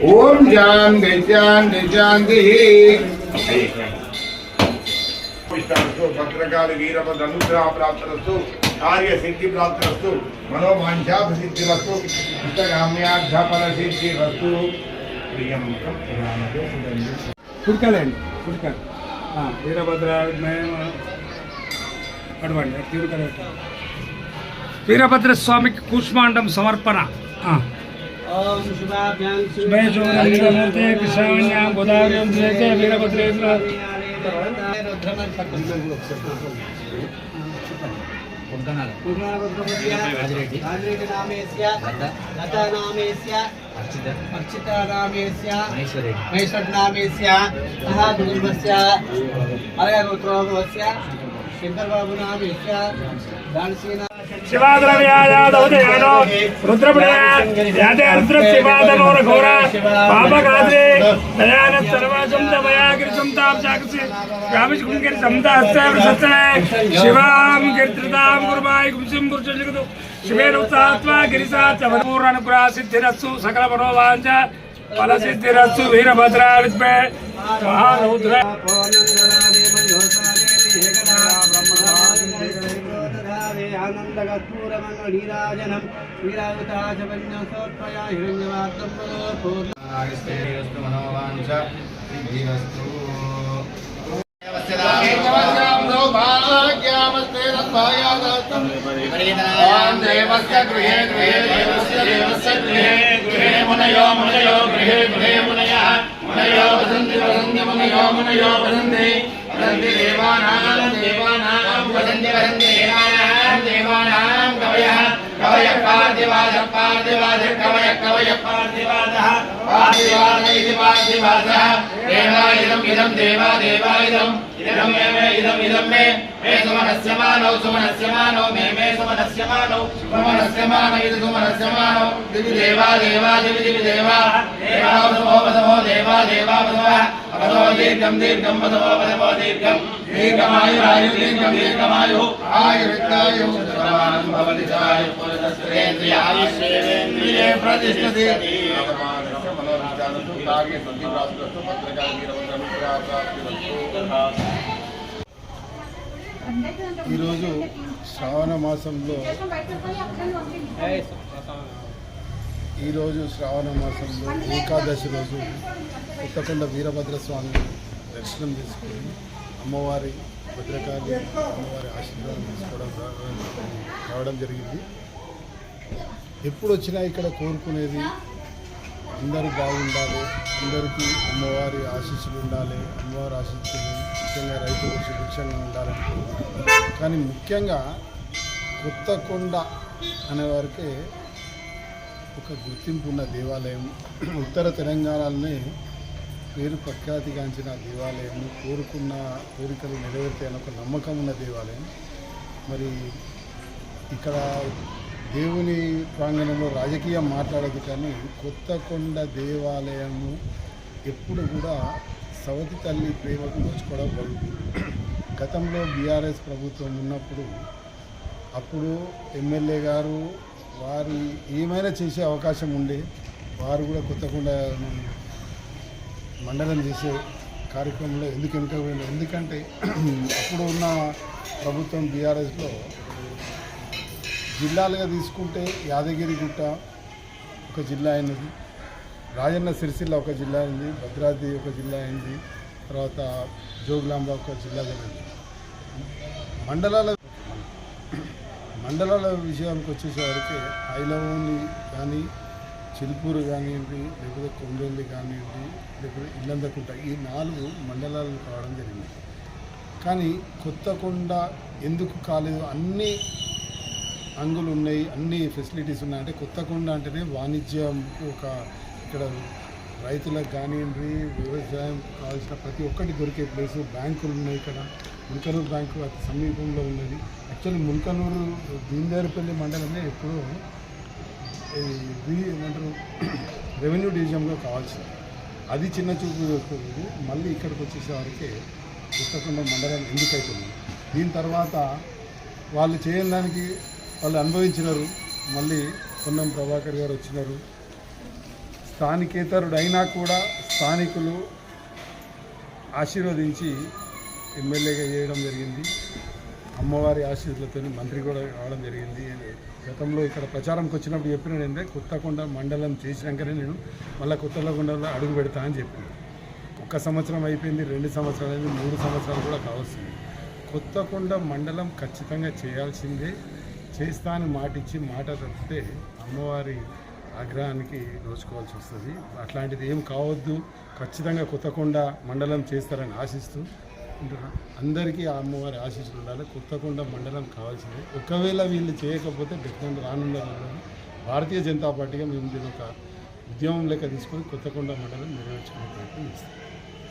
ओम शांति शांति शांति। भद्रकाली वीरभद्र अनुग्रह प्राप्तरस्तु, कार्य सिद्धि प्राप्तरस्तु, मनोवांछा सिद्धिरस्तु, इष्टकाम्यार्थफल सिद्धिरस्तु। प्रियं कुडकलेंడి कुडकल वीरभद्र అడవండి తిరుకల వీరభద్ర స్వామికి కూష్మాండం సమర్పణ ओम शुभाभ्यां शुभे कृष्णान्यां गोदावरीं जयते वीरभद्रेन्द्र अर्चिता नामेस्य महेश्वर नामेस्य महाकुटुम्बस्य अलगोत्रोस्य शंकरबाबु नामेस्य दानसेना शिवाद्रव्यायादवदेवनो रुद्रपुण्या रुद्र शिवादमोर घोरा पापकाद्रे दयानत सर्वजं दमयागिरिसं तापचाकसे गामिष कुंकेर समता हस्ते शिवाम कीर्तितां गुरुमाय गुमसिं पुरुषजगतो शिवेन उत्सात्वा गिरिसात् वरपूर्णानुग्रह सिद्धिरस्तु सकल मनोवांछ फल सिद्धिरस्तु वीरभद्र विद्मे महारौद्र आनंदगूरमणीराजनम वीरावताजवन्यसोत्पया हिरण्यवार्तं पूर्णायस्तु मनोवांछ सिद्धिरस्तु सौभाग्यामस्ते तद्भायादत्तं देवस्य गृहे गृहे देवस्य गृहे गृहे मुनयो मुनयो गृहे गृहे मुनयः मुनयो वसन्ति वसन्ति मुनयो मुनयो वसन्ति वसन्ति देवानां देवानां वसन्ति वसन्ति देवानां कवयः कवयः पार्थिवासः पार्थिवासः कवयः कवयः पार्थिवासः पार्थिवास इति पार्थिवासः देवा इदं इदं देवा देवा इदं इदं मे सुमनस्य मानौ सुमनस्य मानौ मे सुमनस्य मानौ सुमनस्य मान इति सुमनस्य मानौ दिवि देवा देवा दिवि दिवि देवा देवा वसवो देवा देवा वसवो दीर्घं दीर्घं वसवो दीर्घं दीर्घमायुरायु दीर्घं दीर्घमायुः आयुर्विद्यायुः सर्वमानं भवति चायुः पुरुषस्त्रेन्द्रियायुष्येन्द्रिये प्रतिष्ठति मनोरञ्जनस्तु कार्ये सन्धिप्राप्तस्तु पत्रकाल वीरभद्रनुग्रहप्राप्तिरस्तु। ఈరోజు శ్రావణ మాసంలో ఏకాదశి రోజు కొత్తకొండ వీరభద్రస్వామి దర్శనం చేసుకుని అమ్మవారి భద్రకాళి అమ్మవారి ఆశీర్వాదం తీసుకోవడం రావడం జరిగింది. ఎప్పుడు వచ్చినా ఇక్కడ కోరుకునేది అందరూ బాగుండాలి, అందరికీ అమ్మవారి ఆశీస్సులు ఉండాలి, అమ్మవారి ఆశీస్సులు ముఖ్యంగా రైతులు సుభిక్షంగా ఉండాలని. కానీ ముఖ్యంగా కొత్తకొండ అనేవారికి ఒక గుర్తింపు ఉన్న దేవాలయం, ఉత్తర తెలంగాణలోనే పేరు ప్రఖ్యాతిగాంచిన దేవాలయం, కోరుకున్న కోరికలు నెరవేర్తాయని ఒక నమ్మకం ఉన్న దేవాలయం. మరి ఇక్కడ దేవుని ప్రాంగణంలో రాజకీయం మాట్లాడదు, కానీ కొత్తకొండ దేవాలయము ఎప్పుడు కూడా సవతి తల్లి ప్రేమకు నోచుకోవడం జరుగుతుంది. గతంలో బీఆర్ఎస్ ప్రభుత్వం ఉన్నప్పుడు అప్పుడు ఎమ్మెల్యే గారు వారు ఏమైనా చేసే అవకాశం ఉండే, వారు కూడా కొత్తకొండ మండలం చేసే కార్యక్రమంలో ఎందుకు వెనుకపోయింది? ఎందుకంటే అప్పుడు ఉన్న ప్రభుత్వం బీఆర్ఎస్లో జిల్లాలుగా తీసుకుంటే యాదగిరిగుట్ట ఒక జిల్లా అయినది, రాజన్న సిరిసిల్ల ఒక జిల్లా అయింది, భద్రాద్రి ఒక జిల్లా అయింది, తర్వాత జోగులాంబ ఒక జిల్లా జరిగింది. మండలాల విషయానికి వచ్చేసరికి ఐలవోని కానీ చిలుపూరు కానివ్వండి, లేకపోతే కొండెల్లి కానివ్వండి, లేకపోతే ఇల్లందకుంట, ఈ 4 మండలాలు కావడం జరిగింది. కానీ కొత్తకొండ ఎందుకు కాలేదు? అన్ని అంగులు ఉన్నాయి, అన్ని ఫెసిలిటీస్ ఉన్నాయి. అంటే కొత్తకొండ అంటేనే వాణిజ్యం, ఒక ఇక్కడ రైతులకు కానివ్వండి, వ్యవసాయం కావాల్సిన ప్రతి ఒక్కటి దొరికే ప్లేసు. బ్యాంకులు ఉన్నాయి ఇక్కడ. ముల్కనూరు బ్యాంకు అతి సమీపంలో ఉన్నది. యాక్చువల్లీ ముల్కనూరు దీందారిపల్లి మండలమే ఎప్పుడూ ఏమంటారు రెవెన్యూ డివిజన్లో కావాల్సింది. అది చిన్న చూపు చూస్తుంది. మళ్ళీ ఇక్కడికి వచ్చేసేవారికి కొత్తకొండ మండలం ఎందుకైతుంది? దీని తర్వాత వాళ్ళు చేయని దానికి వాళ్ళు అనుభవించినారు. మళ్ళీ పొన్నం ప్రభాకర్ గారు వచ్చినారు. స్థానికేతరుడు అయినా కూడా స్థానికులు ఆశీర్వదించి ఎమ్మెల్యేగా చేయడం జరిగింది. అమ్మవారి ఆశీస్సులతో మంత్రి కూడా కావడం జరిగింది. గతంలో ఇక్కడ ప్రచారంకి వచ్చినప్పుడు చెప్పిన ఏంటంటే కొత్తకొండ మండలం చేసినాకనే నేను మళ్ళీ కొత్తకొండలో అడుగు పెడతా అని చెప్పింది. 1 సంవత్సరం అయిపోయింది, 2 సంవత్సరాలు అయింది, 3 సంవత్సరాలు కూడా కావాల్సింది. కొత్తకొండ మండలం ఖచ్చితంగా చేయాల్సిందే. చేస్తా అని మాటిచ్చి మాట తప్పితే అమ్మవారి ఆగ్రహానికి నోచుకోవాల్సి వస్తుంది. అట్లాంటిది ఏం కావద్దు. ఖచ్చితంగా కొత్తకొండ మండలం చేస్తారని ఆశిస్తూ ఉంటున్నా. అందరికీ ఆ అమ్మవారి ఆశీస్సులు ఉండాలి. కొత్తకొండ మండలం కావాల్సిందే. ఒకవేళ వీళ్ళు చేయకపోతే డెఫినెట్గా రానున్న రోజుల్లో భారతీయ జనతా పార్టీగా మేము దీని ఒక ఉద్యమం లెక్క తీసుకొని కొత్తకొండ మండలం నెరవేర్చుకునే ప్రయత్నం చేస్తాం.